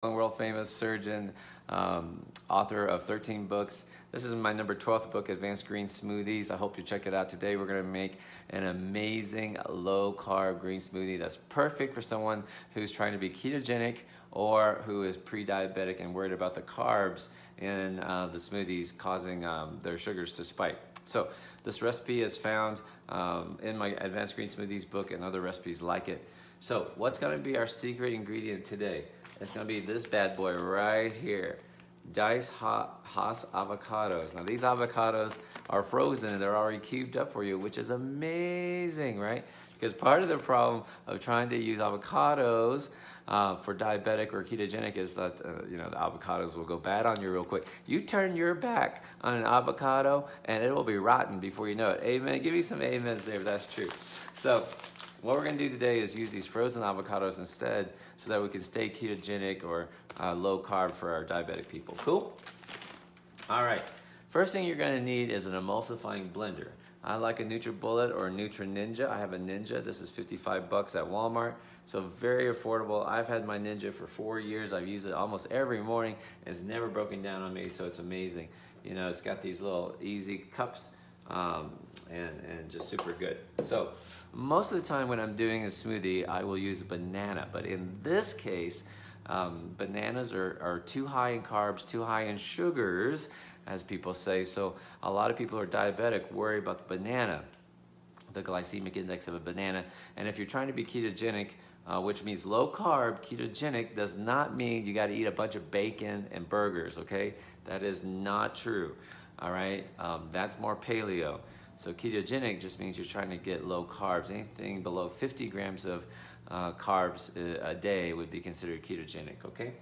world famous surgeon, author of 13 books. This is my number 12th book, Advanced Green Smoothies. I hope you check it out today. We're going to make an amazing low-carb green smoothie that's perfect for someone who's trying to be ketogenic or who is pre-diabetic and worried about the carbs in the smoothies causing their sugars to spike. So this recipe is found in my Advanced Green Smoothies book and other recipes like it. So what's going to be our secret ingredient today? It's going to be this bad boy right here. Diced Hass avocados. Now these avocados are frozen and they're already cubed up for you, which is amazing, right? Because part of the problem of trying to use avocados for diabetic or ketogenic is that the avocados will go bad on you real quick. You turn your back on an avocado and it will be rotten before you know it. Amen. Give me some amens there if that's true. So what we're going to do today is use these frozen avocados instead so that we can stay ketogenic or low carb for our diabetic people. Cool? All right. First thing you're going to need is an emulsifying blender. I like a NutriBullet or a Ninja. I have a Ninja. This is $55 at Walmart. So very affordable. I've had my Ninja for 4 years. I've used it almost every morning. It's never broken down on me, so it's amazing. You know, it's got these little easy cups. And just super good. So most of the time when I'm doing a smoothie, I will use a banana. But in this case, bananas are too high in carbs, too high in sugars, as people say. So a lot of people who are diabetic worry about the banana, the glycemic index of a banana. And if you're trying to be ketogenic, which means low carb, ketogenic does not mean you got to eat a bunch of bacon and burgers, okay? That is not true. All right, that's more paleo. So ketogenic just means you're trying to get low carbs. Anything below 50 grams of carbs a day would be considered ketogenic, okay?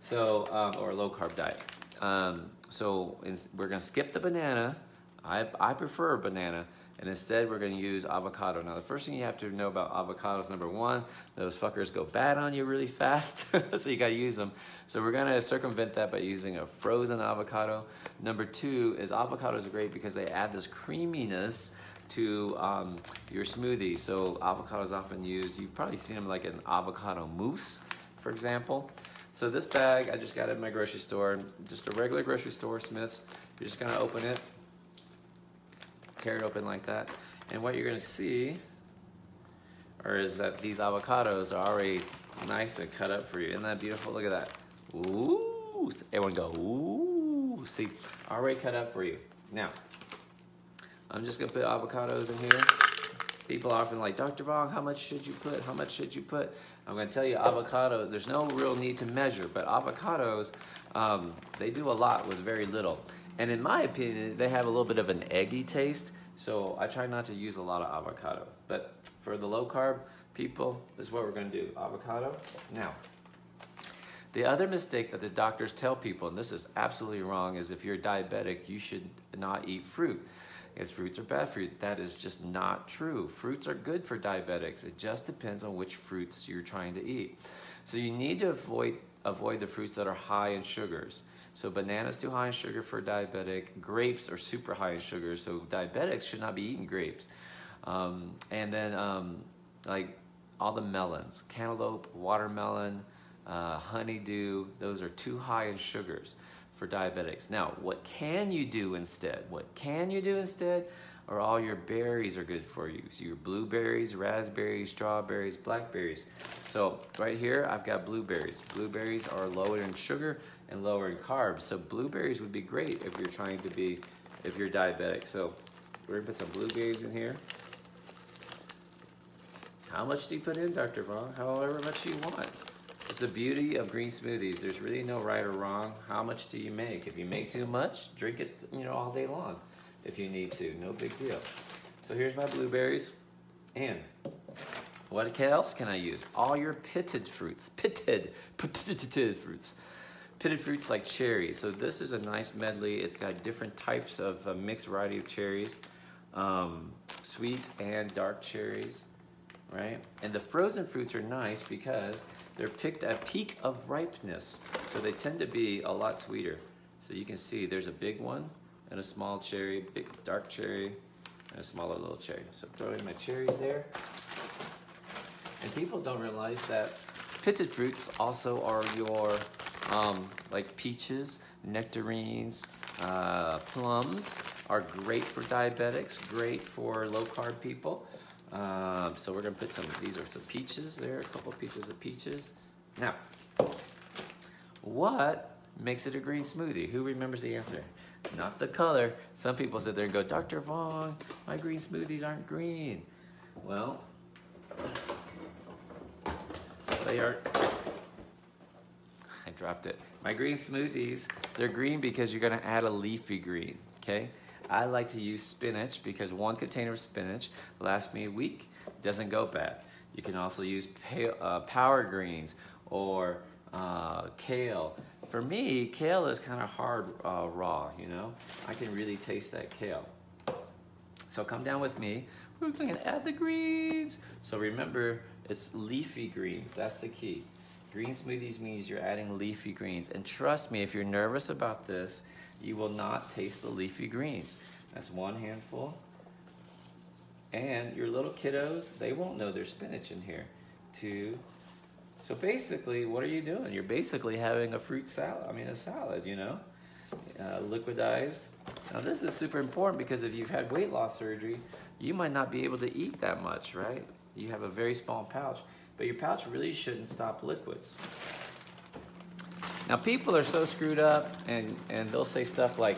So, or a low carb diet. We're gonna skip the banana. I prefer a banana. And instead, we're going to use avocado. Now, the first thing you have to know about avocados, number one, those fuckers go bad on you really fast, so you got to use them. So we're going to circumvent that by using a frozen avocado. Number two is avocados are great because they add this creaminess to your smoothie. So avocados often used, you've probably seen them like an avocado mousse, for example. So this bag, I just got it in my grocery store, just a regular grocery store, Smith's. You're just going to open it. Tear it open like that, and what you're going to see is that these avocados are already nice and cut up for you. Isn't that beautiful? Look at that. Ooh! Everyone go, ooh! See, already cut up for you. Now, I'm just going to put avocados in here. People are often like, Dr. Vong, how much should you put? How much should you put? I'm going to tell you, avocados, there's no real need to measure, but avocados, they do a lot with very little. And in my opinion, they have a little bit of an eggy taste, so I try not to use a lot of avocado. But for the low carb people, this is what we're going to do, avocado. Now, the other mistake that the doctors tell people, and this is absolutely wrong, is if you're diabetic, you should not eat fruit. Because fruits are bad for you. That is just not true. Fruits are good for diabetics. It just depends on which fruits you're trying to eat. So you need to avoid the fruits that are high in sugars. So bananas too high in sugar for diabetic. Grapes are super high in sugar, so diabetics should not be eating grapes. And then like all the melons, cantaloupe, watermelon, honeydew, those are too high in sugars for diabetics. Now, what can you do instead? What can you do instead? Or all your berries are good for you. So your blueberries, raspberries, strawberries, blackberries. So right here, I've got blueberries. Blueberries are lower in sugar and lower in carbs. So blueberries would be great if you're trying to be, if you're diabetic. So we're gonna put some blueberries in here. How much do you put in, Dr. Vong? However much you want. It's the beauty of green smoothies. There's really no right or wrong. How much do you make? If you make too much, drink it, all day long. If you need to, no big deal. So here's my blueberries. And what else can I use? All your pitted fruits. Pitted fruits. Pitted fruits like cherries. So this is a nice medley. It's got different types of a mixed variety of cherries. Sweet and dark cherries, right? And the frozen fruits are nice because they're picked at peak of ripeness. So they tend to be a lot sweeter. So you can see there's a big one and a small cherry, big dark cherry, and a smaller little cherry. So throw in my cherries there. And people don't realize that Pitted fruits also are your like peaches, nectarines, plums are great for diabetics, great for low carb people. So we're gonna put some, these are some peaches there, a couple pieces of peaches. Now, what makes it a green smoothie? Who remembers the answer? Not the color. Some people sit there and go, Dr. Vaughn, my green smoothies aren't green. Well, they are, I dropped it. My green smoothies, they're green because you're gonna add a leafy green, okay? I like to use spinach because 1 container of spinach lasts me a week, doesn't go bad. You can also use power greens or kale. For me, kale is kind of hard raw, you know? I can really taste that kale. So come down with me. We're gonna add the greens. So remember, it's leafy greens, that's the key. Green smoothies means you're adding leafy greens. And trust me, if you're nervous about this, you will not taste the leafy greens. That's 1 handful. And your little kiddos, they won't know there's spinach in here. 2. So basically, what are you doing? You're basically having a fruit salad, a salad, you know? Liquidized. Now this is super important because if you've had weight loss surgery, you might not be able to eat that much, right? You have a very small pouch, but your pouch really shouldn't stop liquids. Now people are so screwed up and they'll say stuff like,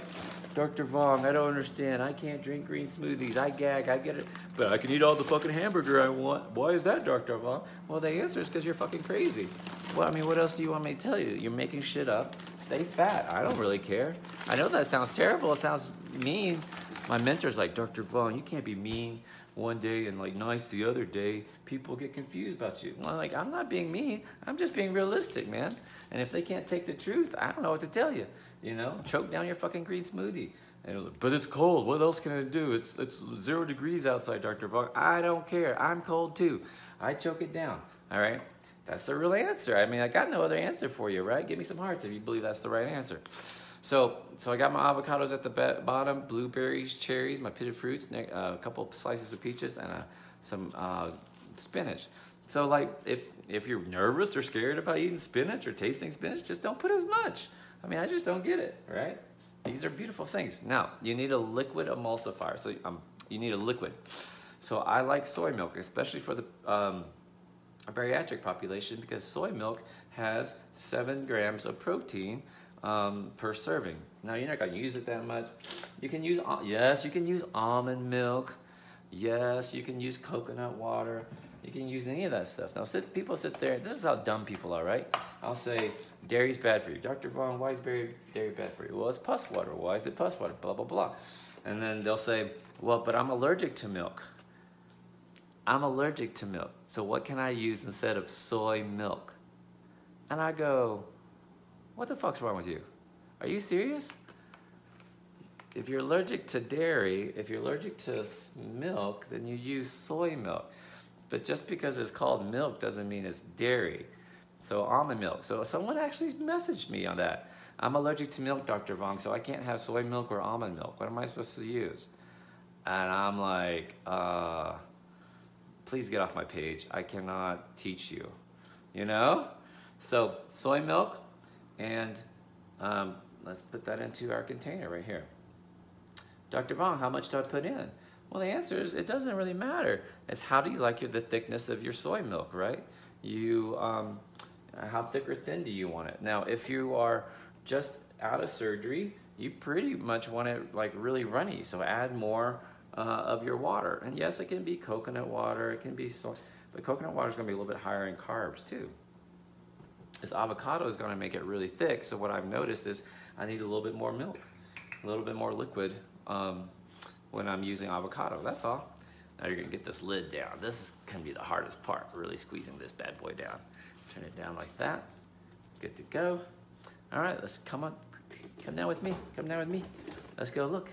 Dr. Vaughn, I don't understand. I can't drink green smoothies. I gag, I get it. But I can eat all the fucking hamburger I want. Why is that, Dr. Vaughn? Well, the answer is because you're fucking crazy. Well, what else do you want me to tell you? You're making shit up. Stay fat. I don't really care. I know that sounds terrible. It sounds mean. My mentor's like, Dr. Vaughn, you can't be mean one day and like nice the other day. People get confused about you. Well, like, I'm not being mean. I'm just being realistic, man. And if they can't take the truth, I don't know what to tell you. You know, choke down your fucking green smoothie. But it's cold. What else can I do? It's 0 degrees outside, Dr. Vaughn. I don't care. I'm cold too. I choke it down. All right? That's the real answer. I got no other answer for you, right? Give me some hearts if you believe that's the right answer. So I got my avocados at the bottom, blueberries, cherries, my pitted fruits, a couple slices of peaches, and some spinach. So like, if you're nervous or scared about eating spinach or tasting spinach, just don't put as much. I just don't get it, right? These are beautiful things. Now, you need a liquid emulsifier. So you need a liquid. So I like soy milk, especially for the bariatric population, because soy milk has 7 grams of protein per serving. Now, you're not going to use it that much. You can use, yes, you can use almond milk. Yes, you can use coconut water. You can use any of that stuff. Now, people sit there. This is how dumb people are, right? I'll say, dairy's bad for you. Dr. Vaughn, why is dairy bad for you? Well, it's pus water. Why is it pus water? Blah, blah, blah. And then they'll say, well, but I'm allergic to milk. I'm allergic to milk. So what can I use instead of soy milk? And I go, what the fuck's wrong with you? Are you serious? If you're allergic to dairy, if you're allergic to milk, then you use soy milk. But just because it's called milk doesn't mean it's dairy. So almond milk. So someone actually messaged me on that. I'm allergic to milk, Dr. Vaughn, so I can't have soy milk or almond milk. What am I supposed to use? And I'm like, please get off my page. I cannot teach you, you know? So soy milk, and let's put that into our container right here. Dr. Vaughn, how much do I put in? Well, the answer is it doesn't really matter. It's how do you like the thickness of your soy milk, right? How thick or thin do you want it? Now, if you are just out of surgery, you pretty much want it like really runny. So add more of your water. And yes, it can be coconut water, it can be soy, but coconut water is going to be a little bit higher in carbs too. This avocado is going to make it really thick. So what I've noticed is I need a little bit more milk, a little bit more liquid when I'm using avocado. That's all. Now you're going to get this lid down. This is going to be the hardest part, really squeezing this bad boy down. Turn it down like that. Good to go. All right, let's come down with me. Come down with me. Let's go look.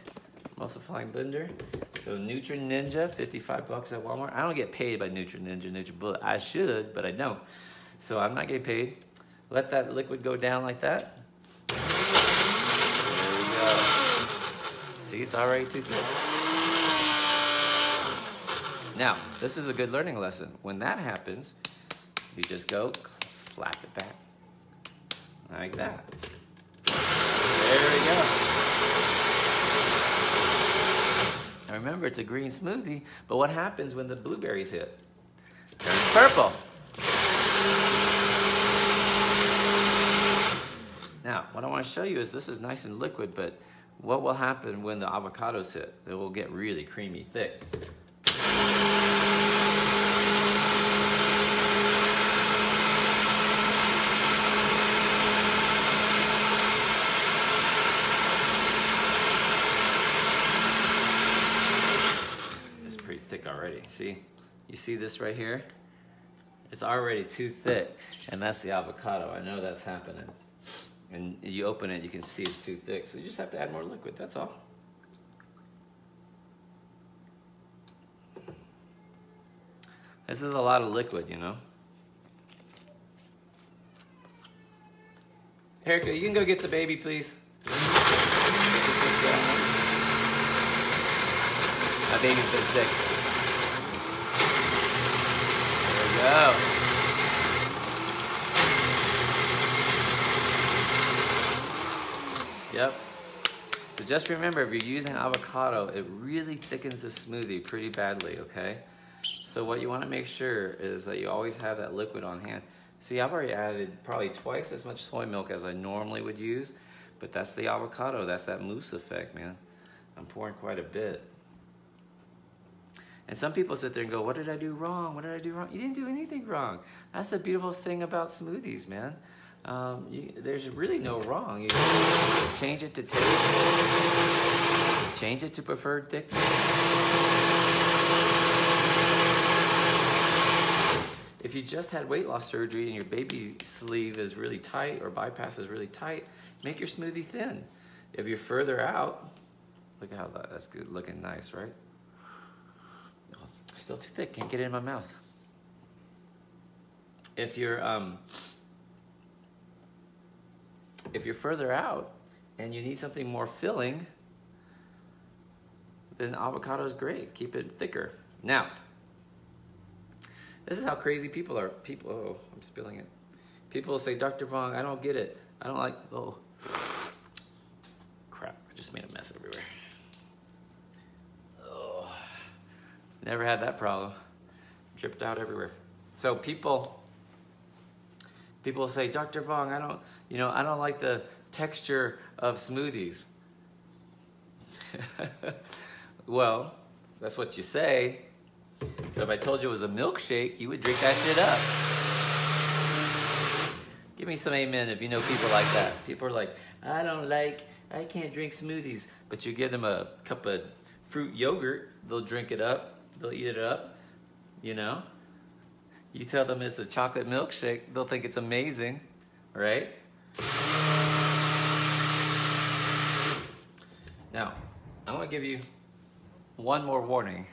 Emulsifying blender. So Nutri-Ninja, 55 bucks at Walmart. I don't get paid by Nutri-Ninja, NutriBullet. I should, but I don't. So I'm not getting paid. Let that liquid go down like that. There we go. See, it's already too thick. Now, this is a good learning lesson. When that happens, you just go slap it back. Like that. There we go. Now remember, it's a green smoothie, but what happens when the blueberries hit? It turns purple. Now, what I want to show you is this is nice and liquid, but what will happen when the avocados hit? It will get really creamy thick. It's pretty thick already. See? You see this right here? It's already too thick, and that's the avocado. I know that's happening. And you open it, you can see it's too thick. So you just have to add more liquid, that's all. This is a lot of liquid, you know. Erica, you can go get the baby, please. My baby's been sick. There we go. Yep. So just remember, if you're using avocado, it really thickens the smoothie pretty badly, okay? So what you want to make sure is that you always have that liquid on hand. See, I've already added probably twice as much soy milk as I normally would use, but that's the avocado. That's that mousse effect, man. I'm pouring quite a bit. And some people sit there and go, what did I do wrong? What did I do wrong? You didn't do anything wrong. That's the beautiful thing about smoothies, man. There's really no wrong. You change it to taste, change it to preferred thickness. If you just had weight loss surgery and your baby sleeve is really tight or bypass is really tight, make your smoothie thin. If you're further out, look at how that's good, looking nice, right? Oh, still too thick, can't get it in my mouth. If you're further out and you need something more filling, then avocado is great. Keep it thicker. Now, this is how crazy people are. Oh, I'm spilling it. People will say, Dr. Vong, I don't get it. I don't like, oh. Crap, I just made a mess everywhere. Oh, never had that problem. Dripped out everywhere. So people will say, Dr. Vong, I don't like the texture of smoothies. Well, that's what you say. But if I told you it was a milkshake, you would drink that shit up. Give me some amen if you know people like that. People are like, I can't drink smoothies. But you give them a cup of fruit yogurt, they'll drink it up, they'll eat it up, you know? You tell them it's a chocolate milkshake, they'll think it's amazing, right? Now, I'm gonna give you one more warning.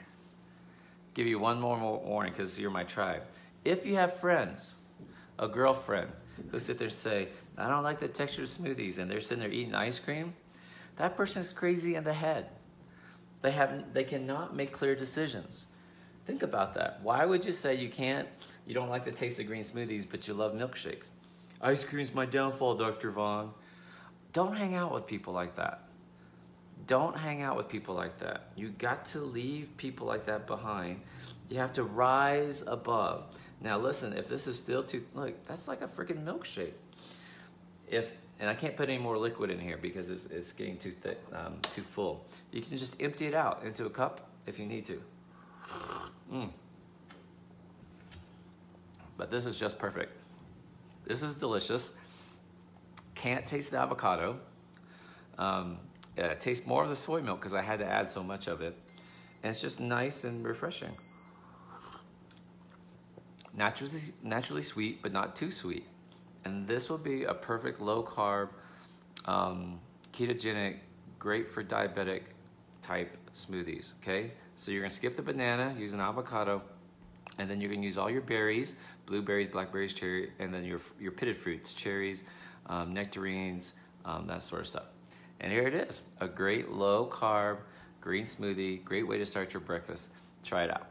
Give you one more warning because you're my tribe. If you have friends, a girlfriend, who sit there and say, I don't like the texture of smoothies, and they're sitting there eating ice cream, that person's crazy in the head. They cannot make clear decisions. Think about that. Why would you say you don't like the taste of green smoothies, but you love milkshakes? Ice cream's my downfall, Dr. Vaughn. Don't hang out with people like that. Don't hang out with people like that. You got to leave people like that behind. You have to rise above. Now listen, if this is still too, look, that's like a freaking milkshake. And I can't put any more liquid in here because it's getting too thick, too full. You can just empty it out into a cup if you need to. But this is just perfect. This is delicious. Can't taste the avocado. Taste more of the soy milk because I had to add so much of it. And it's just nice and refreshing. Naturally sweet, but not too sweet. And this will be a perfect low carb, ketogenic, great for diabetic type smoothies, okay? So you're gonna skip the banana, use an avocado, and then you're gonna use all your berries, blueberries, blackberries, cherry, and then your pitted fruits, cherries, nectarines, that sort of stuff. And here it is, a great low carb, green smoothie, great way to start your breakfast. Try it out.